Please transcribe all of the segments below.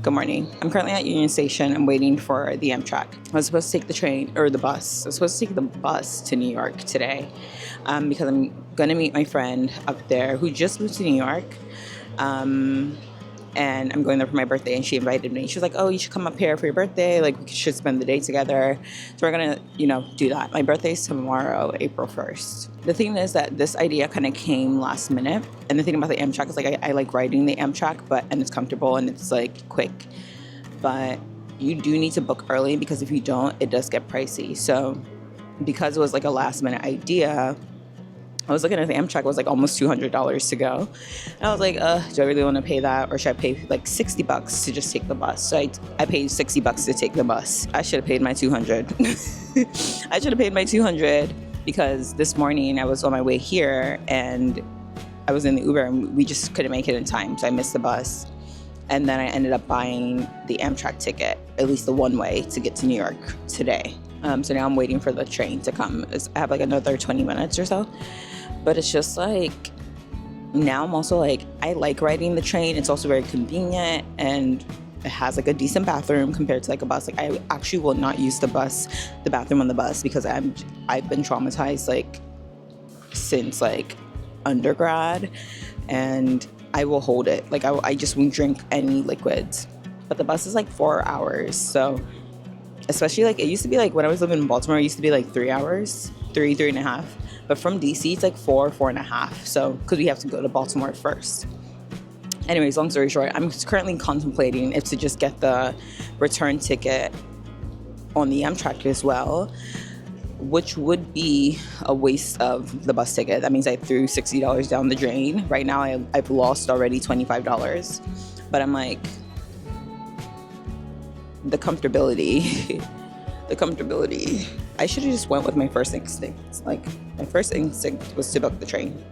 Good morning. I'm currently at Union Station. I'm waiting for the Amtrak. I was supposed to take the train or the bus. I was supposed to take the bus to New York today because I'm going to meet my friend up there who just moved to New York. And I'm going there for my birthday, and she invited me. She was like, oh, you should come up here for your birthday. Like, we should spend the day together. So we're going to, do that. My birthday is tomorrow, April 1st. The thing is that this idea kind of came last minute. And the thing about the Amtrak is, like, I like riding the Amtrak, and it's comfortable and it's, like, quick. But you do need to book early because if you don't, it does get pricey. So because it was, like, a last minute idea, I was looking at the Amtrak, it was like almost $200 to go. And I was like, do I really want to pay that? Or should I pay like $60 to just take the bus? So I paid $60 to take the bus. I should have paid my $200. I should have paid my $200 because this morning I was on my way here and I was in the Uber and we just couldn't make it in time. So I missed the bus. And then I ended up buying the Amtrak ticket, at least the one way to get to New York today. So now I'm waiting for the train to come. I have like another 20 minutes or so. But it's just like, now I'm also like, I like riding the train. It's also very convenient and it has like a decent bathroom compared to like a bus. Like I actually will not use the bathroom on the bus because I've been traumatized like since like undergrad, and I will hold it. Like I just won't drink any liquids. But the bus is like 4 hours. So especially like, it used to be like when I was living in Baltimore, it used to be like 3 hours, three and a half. But from DC, it's like 4.5. So, because we have to go to Baltimore first. Anyways, long story short, I'm currently contemplating if to just get the return ticket on the Amtrak as well, which would be a waste of the bus ticket. That means I threw $60 down the drain. Right now, I've lost already $25. But I'm like, the comfortability. I should have just went with my first instinct. Like, my first instinct was to book the train.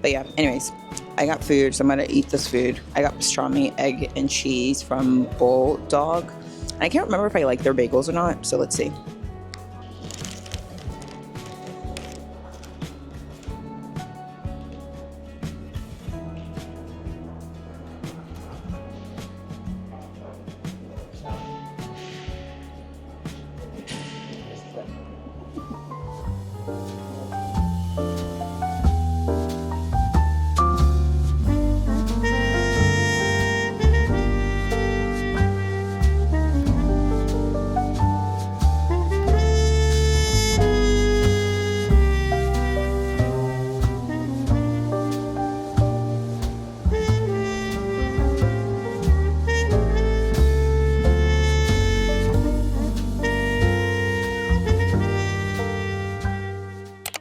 But yeah, anyways, I got food, so I'm gonna eat this food. I got pastrami, egg, and cheese from Bulldog. And I can't remember if I like their bagels or not, so let's see.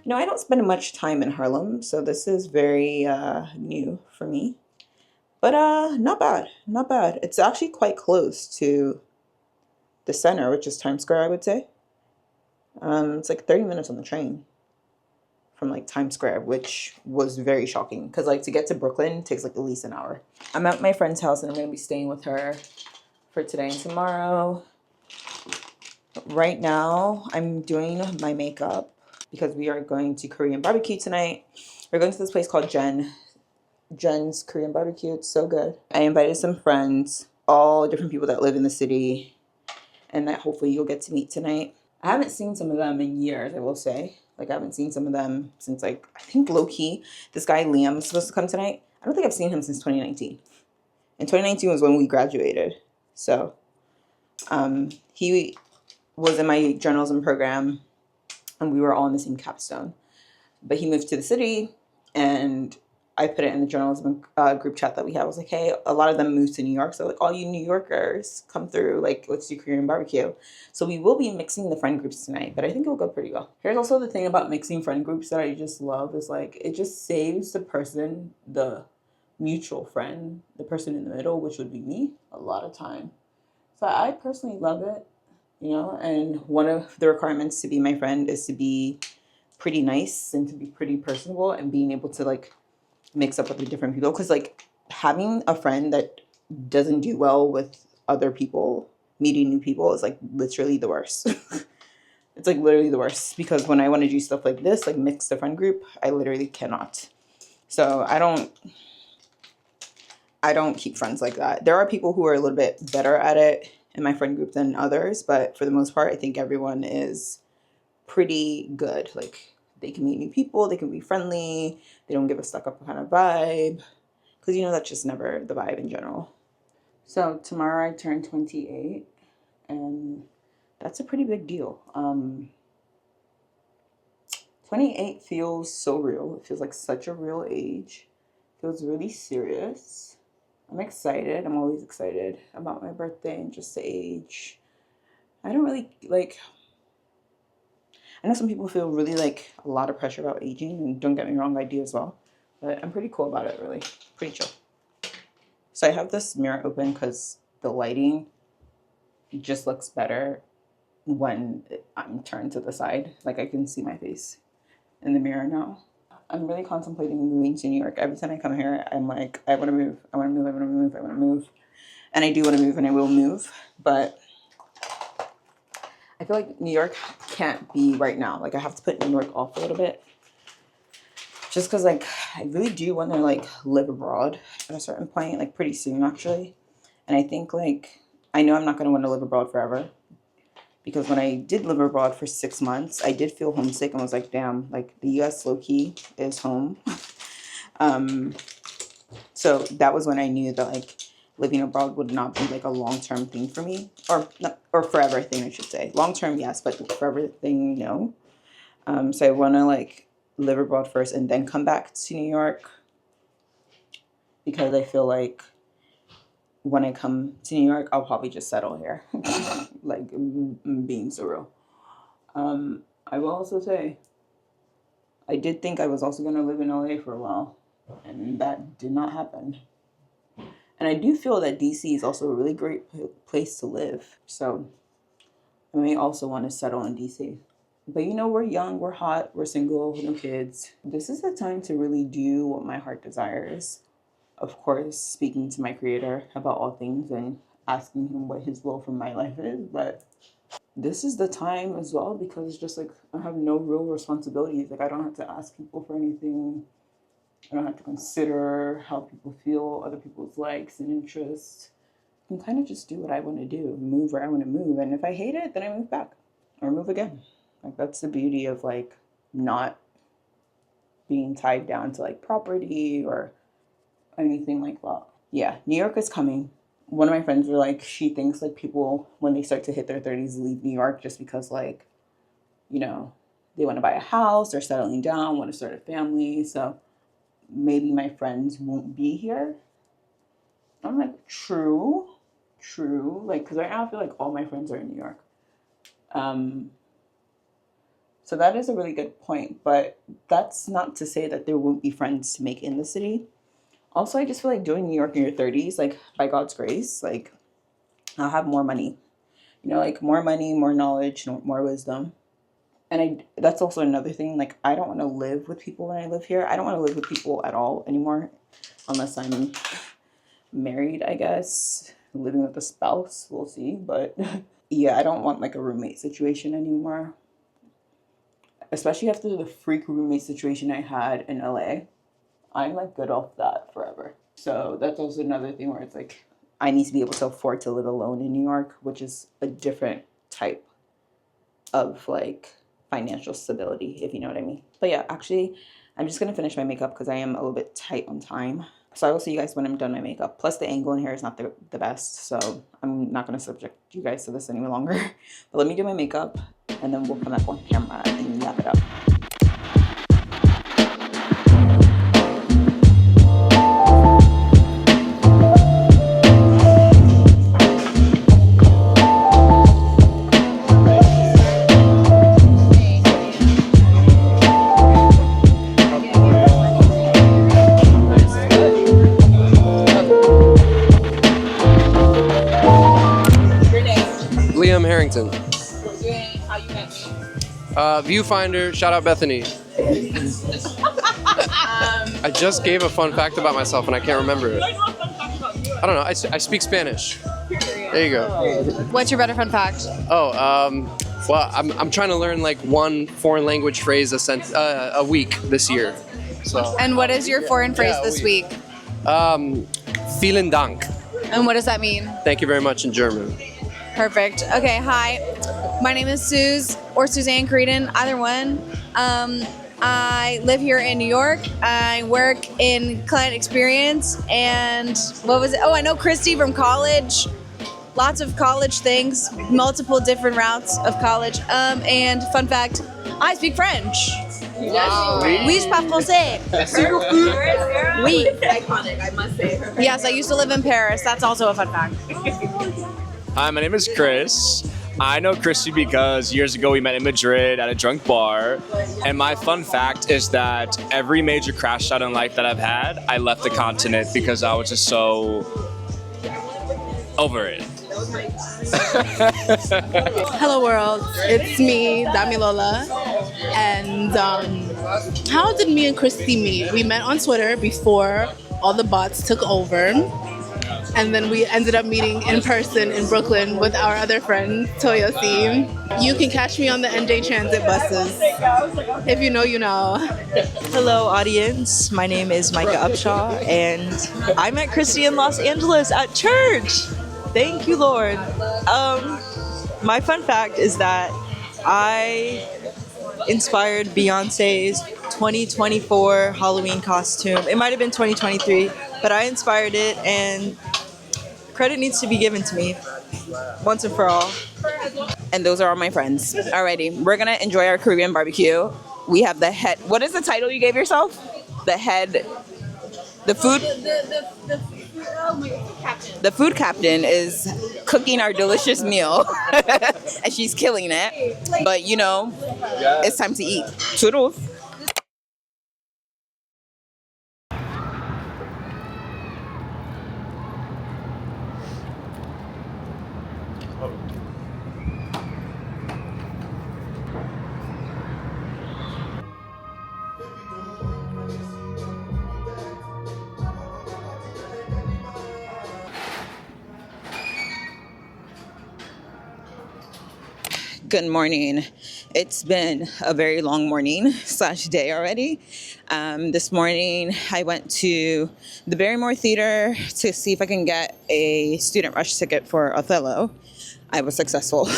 I don't spend much time in Harlem, so this is very new for me. But not bad. It's actually quite close to the center, which is Times Square, I would say. It's like 30 minutes on the train from like Times Square, which was very shocking because like to get to Brooklyn takes like at least an hour. I'm at my friend's house and I'm going to be staying with her for today and tomorrow. Right now, I'm doing my makeup because we are going to Korean barbecue tonight. We're going to this place called Jen's Korean barbecue. It's so good. I invited some friends, all different people that live in the city, and that hopefully you'll get to meet tonight. I haven't seen some of them in years, I will say. Like, I haven't seen some of them since, like, I think low-key, this guy Liam is supposed to come tonight. I don't think I've seen him since 2019. And 2019 was when we graduated. So, he was in my journalism program, and we were all in the same capstone. But he moved to the city, and I put it in the journalism group chat that we have. I was like, hey, a lot of them moved to New York. So, like, all you New Yorkers, come through. Like, let's do Korean barbecue. So we will be mixing the friend groups tonight, but I think it will go pretty well. Here's also the thing about mixing friend groups that I just love is, like, it just saves the mutual friend, the person in the middle, which would be me, a lot of time. So I personally love it. And one of the requirements to be my friend is to be pretty nice and to be pretty personable and being able to like mix up with the different people. Because like having a friend that doesn't do well with other people, meeting new people is like literally the worst. It's like literally the worst because when I want to do stuff like this, like mix the friend group, I literally cannot. So I I don't keep friends like that. There are people who are a little bit better at it in my friend group than others, but for the most part, I think everyone is pretty good. Like, they can meet new people, they can be friendly, they don't give a stuck up kind of vibe, because that's just never the vibe in general. So tomorrow I turn 28, and that's a pretty big deal. 28 feels so real. It feels like such a real age. It feels really serious. I'm excited. I'm always excited about my birthday and just the age. I don't really I know some people feel really like a lot of pressure about aging, and don't get me wrong, I do as well. But I'm pretty cool about it, really. Pretty chill. So I have this mirror open because the lighting just looks better when I'm turned to the side. Like, I can see my face in the mirror now. I'm really contemplating moving to New York. Every time I come here, I'm like, I want to move. I want to move. I want to move. I want to move. And I do want to move, and I will move. But I feel like New York can't be right now. Like, I have to put New York off a little bit. Just because, like, I really do want to, like, live abroad at a certain point. Like, pretty soon, actually. And I think, like, I know I'm not going to want to live abroad forever. Because when I did live abroad for 6 months, I did feel homesick and was like, damn, like, the U.S. low-key is home. So that was when I knew that, like, living abroad would not be, like, a long-term thing for me. Or forever thing, I should say. Long-term, yes, but forever thing, no. So I want to, like, live abroad first and then come back to New York. Because I feel like when I come to New York, I'll probably just settle here. Like, being so real. I will also say, I did think I was also going to live in LA for a while, and that did not happen. And I do feel that DC is also a really great place to live. So I may also want to settle in DC. But we're young, we're hot, we're single, no kids. This is the time to really do what my heart desires. Of course, speaking to my creator about all things and asking him what his will for my life is. But this is the time as well, because it's just like I have no real responsibilities. Like, I don't have to ask people for anything. I don't have to consider how people feel, other people's likes and interests. I can kind of just do what I want to do, move where I want to move. And if I hate it, then I move back or move again. Like, that's the beauty of, like, not being tied down to, like, property or anything like that. Yeah, New York is coming. One of my friends were like, she thinks, like, people, when they start to hit their 30s, leave New York just because, like, they want to buy a house, they're settling down, want to start a family. So maybe my friends won't be here. I'm like, true. Like, because right now I feel like all my friends are in New York. So that is a really good point, but that's not to say that there won't be friends to make in the city. Also, I just feel like doing New York in your 30s, like, by God's grace, like, I'll have more money. Like, more money, more knowledge, more wisdom. And that's also another thing. Like, I don't want to live with people when I live here. I don't want to live with people at all anymore, unless I'm married, I guess. Living with a spouse, we'll see. But yeah, I don't want, like, a roommate situation anymore. Especially after the freak roommate situation I had in LA. I'm, like, good off that forever. So that's also another thing where it's like, I need to be able to afford to live alone in New York, which is a different type of, like, financial stability, if you know what I mean. But yeah, actually, I'm just going to finish my makeup because I am a little bit tight on time. So I will see you guys when I'm done my makeup. Plus, the angle in here is not the best, so I'm not going to subject you guys to this any longer. But let me do my makeup, and then we'll come back on camera and wrap it up. Harrington. How you met me? Viewfinder, shout out Bethany. I just gave a fun fact about myself and I can't remember it. I don't know, I speak Spanish. There you go. What's your better fun fact? Well, I'm trying to learn like one foreign language phrase a week this year. So. And what is your foreign phrase this week? Vielen Dank. And what does that mean? Thank you very much in German. Perfect. Okay, hi. My name is Suze or Suzanne Creedon, either one. I live here in New York. I work in client experience. And what was it? Oh, I know Christy from college. Lots of college things, multiple different routes of college. And fun fact, I speak French. Wow. Oui, je parle français. Oui. Iconic, I must say. Yes, I used to live in Paris. That's also a fun fact. Hi, my name is Chris. I know Christy because years ago we met in Madrid at a drunk bar. And my fun fact is that every major crash out in life that I've had, I left the continent because I was just so over it. Hello world, it's me, Damilola, and how did me and Christy meet? We met on Twitter before all the bots took over, and then we ended up meeting in person in Brooklyn with our other friend, Toyosi. You can catch me on the NJ Transit buses. If you know, you know. Hello audience, my name is Micah Upshaw, and I met Christy in Los Angeles at church. Thank you, Lord. My fun fact is that I inspired Beyonce's 2024 Halloween costume. It might have been 2023, but I inspired it, and credit needs to be given to me once and for all. And those are all my friends. Alrighty, we're gonna enjoy our Caribbean barbecue. We have the head. What is the title you gave yourself? The head. The food. The food captain is cooking our delicious meal, and she's killing it. But you know, it's time to eat. Toodles. Good morning. It's been a very long morning / day already. This morning I went to the Barrymore Theater to see if I can get a student rush ticket for Othello. I was successful.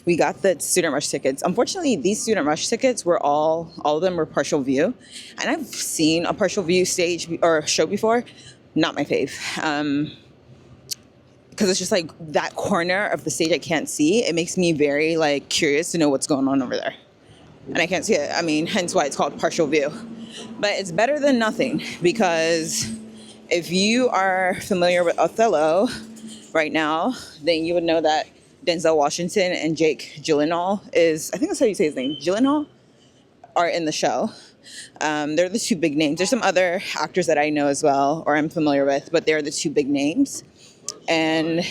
We got the student rush tickets. Unfortunately, these student rush tickets were all of them were partial view. And I've seen a partial view stage or show before. Not my fave. Because it's just like that corner of the stage I can't see. It makes me very like curious to know what's going on over there. And I can't see it. I mean, hence why it's called partial view. But it's better than nothing, because if you are familiar with Othello right now, then you would know that Denzel Washington and Jake Gyllenhaal I think that's how you say his name, Gyllenhaal, are in the show. They're the two big names. There's some other actors that I know as well, or I'm familiar with, but they're the two big names. And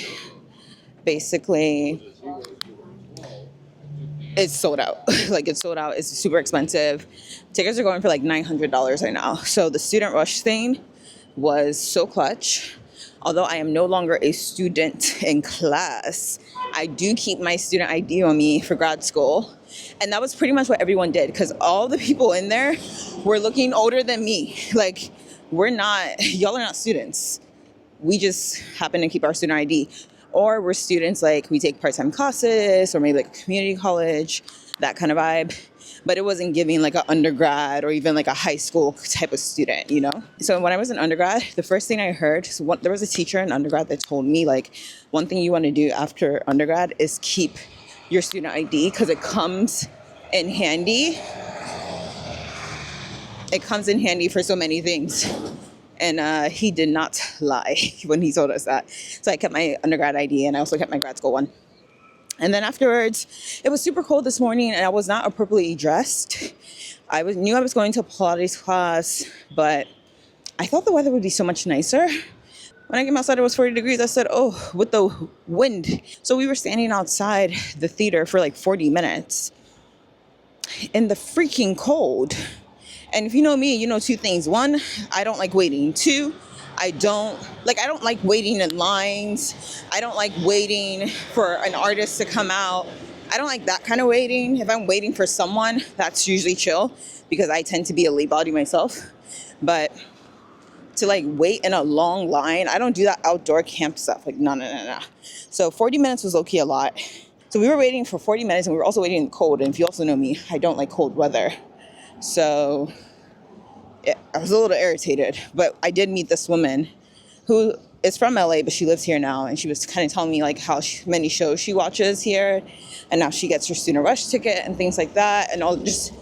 basically it's sold out. Like, it's sold out. It's super expensive. Tickets are going for like $900 right now. So the student rush thing was so clutch. Although I am no longer a student in class, I do keep my student ID on me for grad school. And that was pretty much what everyone did, because all the people in there were looking older than me. Like, y'all are not students. We just happen to keep our student ID. Or we're students, like we take part-time classes or maybe like community college, that kind of vibe. But it wasn't giving like an undergrad or even like a high school type of student, you know? So when I was an undergrad, the first thing I heard, there was a teacher in undergrad that told me, like, one thing you want to do after undergrad is keep your student ID, because it comes in handy. It comes in handy for so many things. And he did not lie when he told us that. So I kept my undergrad ID, and I also kept my grad school one. And then afterwards, it was super cold this morning, and I was not appropriately dressed. I knew I was going to a Pilates class, but I thought the weather would be so much nicer. When I came outside, it was 40 degrees. I said, oh, with the wind. So we were standing outside the theater for like 40 minutes in the freaking cold. And if you know me, you know two things. One, I don't like waiting. Two, I don't like waiting in lines. I don't like waiting for an artist to come out. I don't like that kind of waiting. If I'm waiting for someone, that's usually chill, because I tend to be a late body myself. But to like wait in a long line. I don't do that outdoor camp stuff. Like, no. So 40 minutes was low-key a lot. So we were waiting for 40 minutes and we were also waiting in the cold. And if you also know me, I don't like cold weather. So I was a little irritated. But I did meet this woman who is from LA, but she lives here now. And she was kind of telling me like how many shows she watches here. And now she gets her student rush ticket and things like that. And all just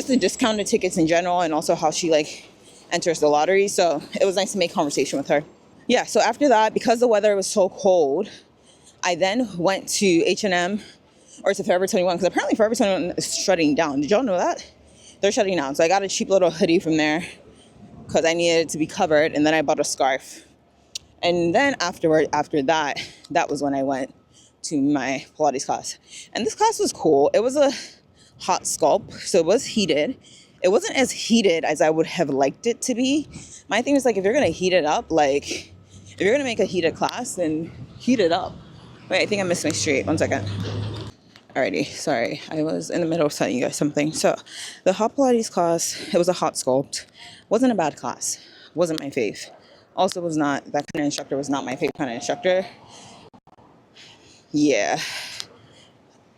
the discounted tickets in general. And also how she like enters the lottery. So it was nice to make conversation with her. Yeah, so after that, because the weather was so cold, I then went to H&M or to Forever 21 because apparently Forever 21 is shutting down. Did y'all know that? They're shutting down. So I got a cheap little hoodie from there because I needed it to be covered. And then I bought a scarf. And then after that was when I went to my Pilates class. And this class was cool. It was a hot sculpt, so it was heated. It wasn't as heated as I would have liked it to be. My thing is like, if you're gonna heat it up, like if you're gonna make a heated class, then heat it up. Wait, I think I missed my street. 1 second. Alrighty, sorry. I was in the middle of telling you guys something. So the hot Pilates class, it was a hot sculpt. Wasn't a bad class. Wasn't my fave. Also was not, that kind of instructor was not my favorite kind of instructor. Yeah.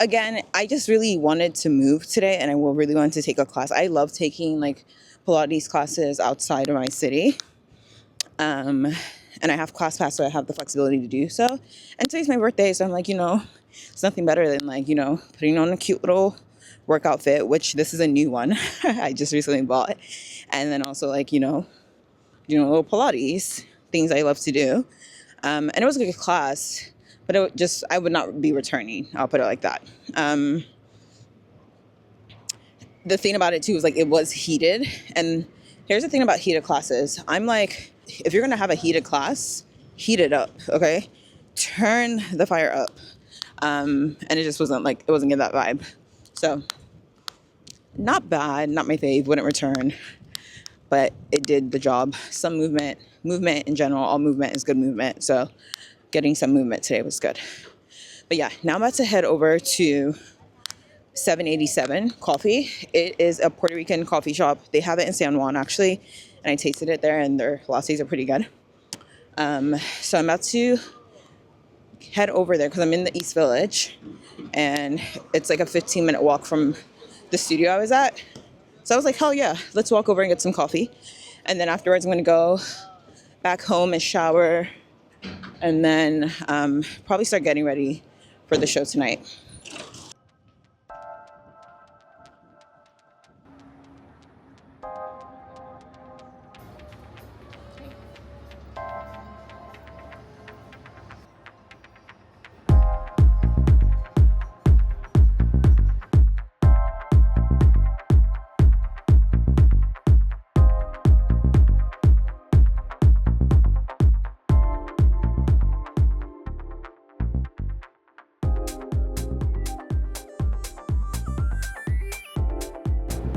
Again, I just really wanted to move today and I really wanted to take a class. I love taking like Pilates classes outside of my city. And I have ClassPass, so I have the flexibility to do so. And today's my birthday, so I'm like, it's nothing better than like, putting on a cute little workout fit, which this is a new one I just recently bought. And then also like, doing a little Pilates, things I love to do. And it was a good class. But I would not be returning. I'll put it like that. The thing about it too is like it was heated. And here's the thing about heated classes. I'm like, if you're gonna have a heated class, heat it up, okay? Turn the fire up. And it just wasn't getting that vibe. So not bad, not my fave, wouldn't return. But it did the job. Some movement in general, all movement is good movement. So getting some movement today was good. But yeah, now I'm about to head over to 787 Coffee. It is a Puerto Rican coffee shop. They have it in San Juan actually, and I tasted it there and their lattes are pretty good. So I'm about to head over there because I'm in the East Village and it's like a 15-minute walk from the studio I was at. So I was like, hell yeah, let's walk over and get some coffee. And then afterwards I'm gonna go back home and shower and then probably start getting ready for the show tonight.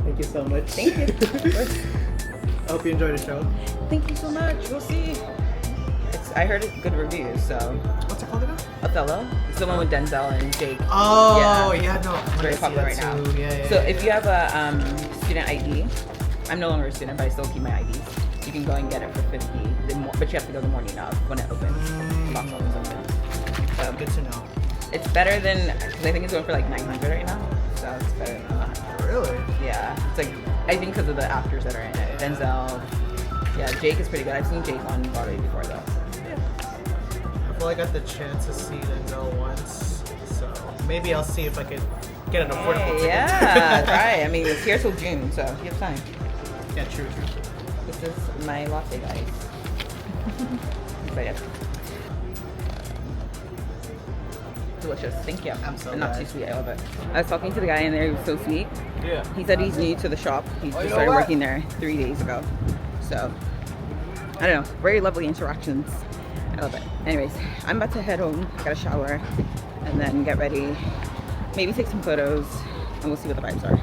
Thank you so much. Thank you. I hope you enjoyed the show. Thank you so much. We'll see. I heard it's good reviews, so. What's it called again? Othello. It's the one with Denzel and Jake. Oh, yeah, no. It's very popular right now. Yeah, so if you have a student ID, I'm no longer a student, but I still keep my IDs. You can go and get it for $50, but you have to go the morning of when it opens. The box office opens. So good to know. It's better than, because I think it's going for like $900 right now. So it's better than that. Really? Yeah. It's like, I think because of the actors that are in it. Denzel. Yeah, Jake is pretty good. I've seen Jake on Broadway before though. So. I feel like I got the chance to see Denzel once, so maybe I'll see if I could get an affordable ticket. Yeah, try. I mean, it's here till June, so you have time. Yeah, true. This is my latte, guys. Excited. Delicious. Thank you. I'm so And not glad. too sweet. I love it. I was talking to the guy in there. He was so sweet. Yeah. He said he's new to the shop. He just started working there 3 days ago. So, I don't know. Very lovely interactions. I love it. Anyways, I'm about to head home. I gotta shower and then get ready. Maybe take some photos and we'll see what the vibes are.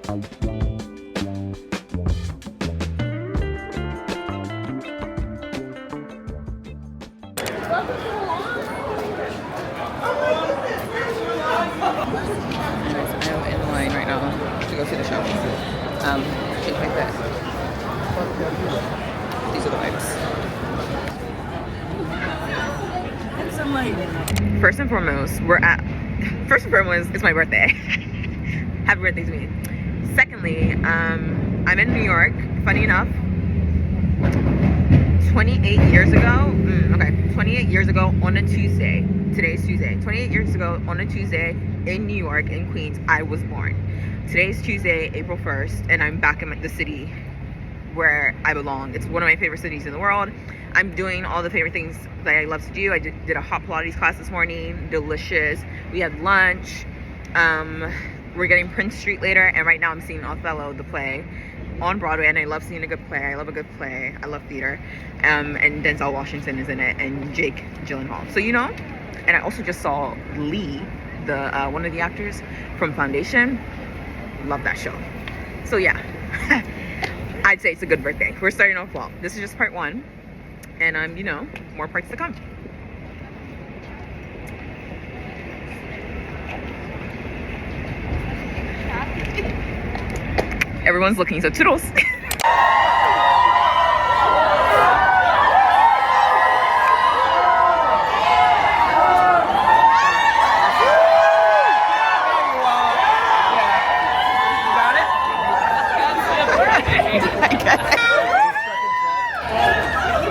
I'm in line right now to go see the show. Shit like that. These are the vibes. First and foremost, it's my birthday. Happy birthday to me. Secondly, I'm in New York. Funny enough, 28 years ago, 28 years ago on a Tuesday, today's Tuesday, 28 years ago on a Tuesday in New York, in Queens, I was born. Today's Tuesday, April 1st, and I'm back in the city where I belong. It's one of my favorite cities in the world. I'm doing all the favorite things that I love to do. I did a hot Pilates class this morning, delicious. We had lunch. We're getting Prince Street later, and right now I'm seeing Othello, the play, on Broadway, and I love seeing a good play. I love a good play. I love theater. And Denzel Washington is in it, and Jake Gyllenhaal. So, you know, and I also just saw Lee, the one of the actors from Foundation. Love that show. So yeah, I'd say it's a good birthday. We're starting off well. This is just part one, and you know, more parts to come. Everyone's looking, so toodles.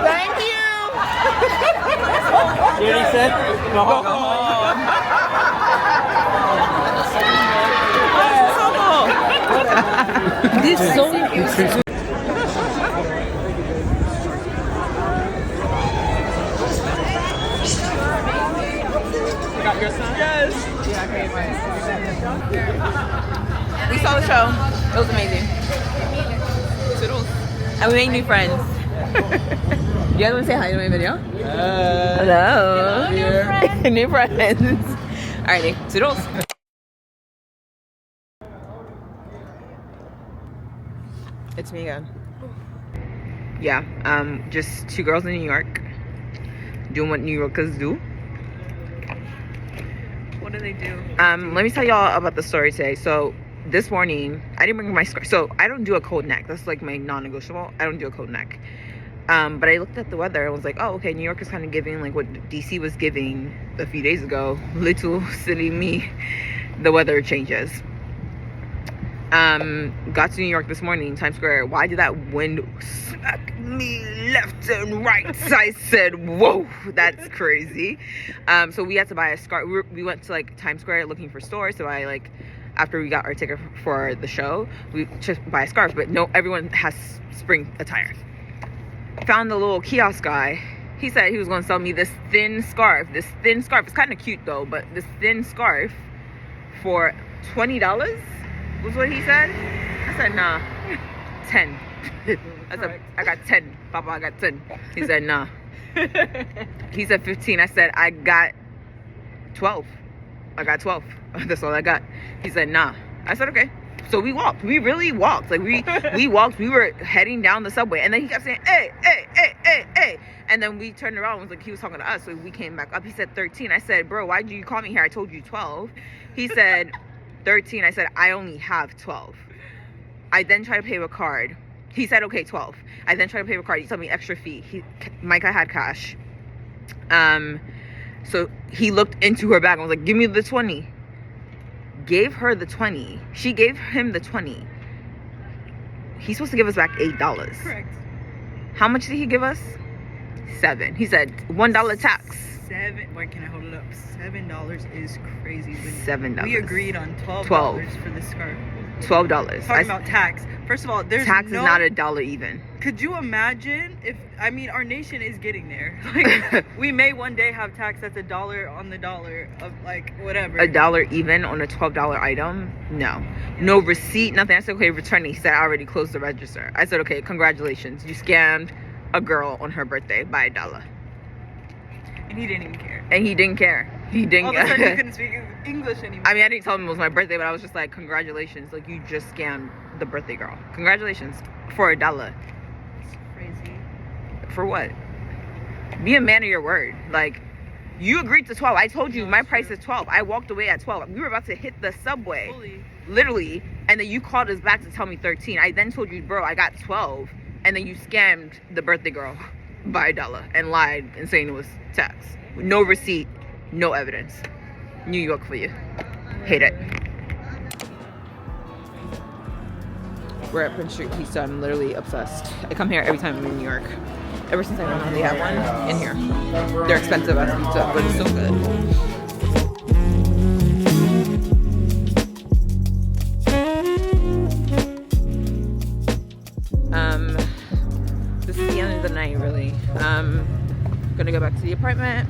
Thank you. You already said go home. This is so cute. Yes. We saw the show. It was amazing. Toodles. And we made new friends. You guys want to say hi to my video? Hello. New friends. Alrighty. Toodles. It's me again. Yeah, just two girls in New York doing what New Yorkers do. What do they do? Let me tell y'all about the story today. So this morning, I didn't bring my scarf. So I don't do a cold neck. That's like my non-negotiable. I don't do a cold neck. But I looked at the weather and was like, oh, okay, New York is kind of giving like what DC was giving a few days ago. Little silly me, the weather changes. Got to New York this morning, Times Square. Why did that wind smack me left and right? I said, whoa, that's crazy. So we had to buy a scarf. We went to like Times Square looking for stores. So I like, after we got our ticket for the show, we just buy a scarf. But no, everyone has spring attire. Found the little kiosk guy. He said he was going to sell me this thin scarf. It's kind of cute though, but this thin scarf for $20 was what he said. I said, nah, 10. I said, I got 10. Papa, I got 10. He said, nah. He said 15. I said, I got 12. I got 12. That's all I got. He said, nah. I said, okay. So we walked. We really walked. Like we walked. We were heading down the subway, and then he kept saying, "Hey, hey, hey, hey, hey." And then we turned around. And was like, he was talking to us. So we came back up. He said 13. I said, "Bro, why did you call me here? I told you 12." He said 13. I said, "I only have 12." I then tried to pay with a card. He said, "Okay, 12." I then tried to pay with a card. He told me extra fee. Micah had cash. So he looked into her bag and was like, "Give me the 20." Gave her the 20. She gave him the 20. He's supposed to give us back $8. Correct. How much did he give us? $7. He said $1 tax. $7. Why can I hold it up? $7 is crazy. $7. We agreed on $12 12. for the scarf. $12. Talking about tax. First of all, there's tax is no, not $1 even. Could you imagine if, I mean, our nation is getting there. Like, we may one day have tax that's $1 on the dollar of like whatever. $1 even on a $12 item? No. No receipt, nothing. I said, okay, return it. He said, I already closed the register. I said, okay, congratulations. You scammed a girl on her birthday by $1. And he didn't even care. And he didn't care. He didn't. All of a sudden, you couldn't speak English anymore. I mean, I didn't tell him it was my birthday, but I was just like, congratulations. Like, you just scammed the birthday girl. Congratulations. For $1. It's crazy. For what? Be a man of your word. Like, you agreed to 12. I told you my price is 12. I walked away at 12. We were about to hit the subway. Fully. Literally. And then you called us back to tell me 13. I then told you, bro, I got 12. And then you scammed the birthday girl by $1 and lied and saying it was tax. No receipt, no evidence. New York for you. Hate it. We're at Prince Street Pizza. I'm literally obsessed. I come here every time I'm in New York. Ever since I found out they have one in here. They're expensive as pizza, but it's so good. This is the end of the night, really. Gonna go back to the apartment,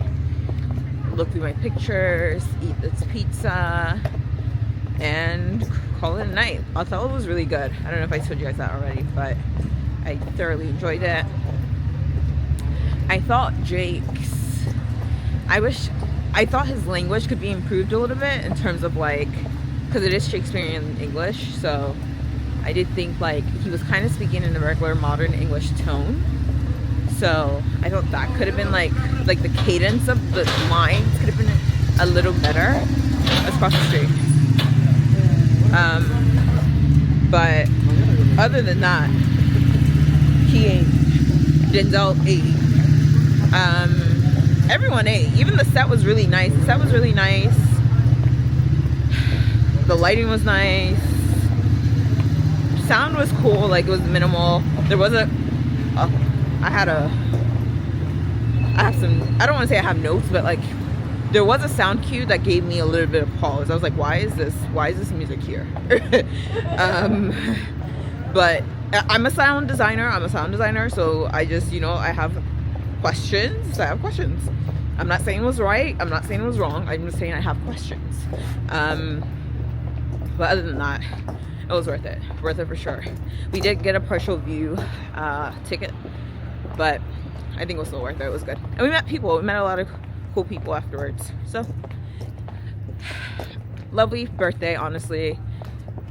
look through my pictures, eat this pizza, and call it a night. Othello was really good. I don't know if I told you guys that already, but I thoroughly enjoyed it. I thought I thought his language could be improved a little bit in terms of like, because it is Shakespearean English, so I did think like he was kind of speaking in a regular modern English tone. So I thought that could have been like the cadence of the lines could have been a little better. Let's cross the street. But other than that, he ate. Denzel ate. Everyone ate. Even the set was really nice. The set was really nice. The lighting was nice. Sound was cool. Like, it was minimal. There was I don't want to say I have notes, but like there was a sound cue that gave me a little bit of pause. I was like, why is this music here? But I'm a sound designer, so I just, I have questions. I'm not saying it was right, I'm not saying it was wrong, I'm just saying I have questions. But other than that, it was worth it for sure. We did get a partial view ticket, but I think it was still worth it. It was good. And we met a lot of cool people afterwards. So lovely birthday, honestly.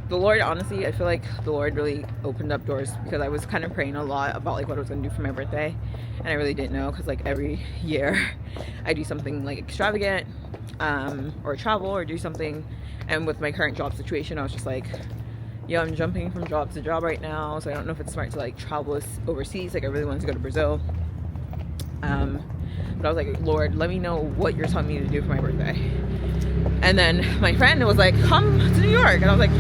I feel like the Lord really opened up doors, because I was kind of praying a lot about like what I was gonna do for my birthday, and I really didn't know, because like every year I do something like extravagant, or travel, or do something. And with my current job situation, I was just like, I'm jumping from job to job right now, so I don't know if it's smart to like travel overseas. Like, I really wanted to go to Brazil, but I was like, Lord, let me know what you're telling me to do for my birthday. And then my friend was like, come to New York, and I was like,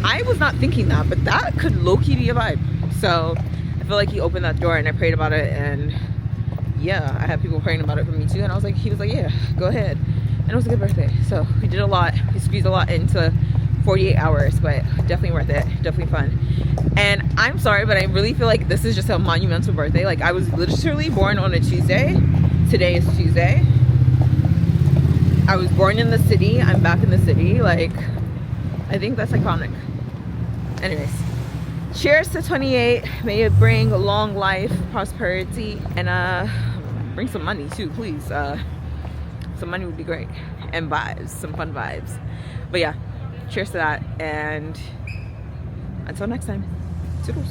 I was not thinking that, but that could low-key be a vibe. So I feel like he opened that door, and I prayed about it, and yeah, I had people praying about it for me too. And he was like, yeah, go ahead. And it was a good birthday. So we did a lot. We squeezed a lot into 48 hours, but definitely worth it. Definitely fun. And I'm sorry, but I really feel like this is just a monumental birthday. Like, I was literally born on a Tuesday. Today is Tuesday. I was born in the city. I'm back in the city. Like, I think that's iconic. Anyways, cheers to 28. May it bring long life, prosperity, and bring some money too, please. Some money would be great, and vibes, some fun vibes. But yeah, cheers to that, and until next time, toodles.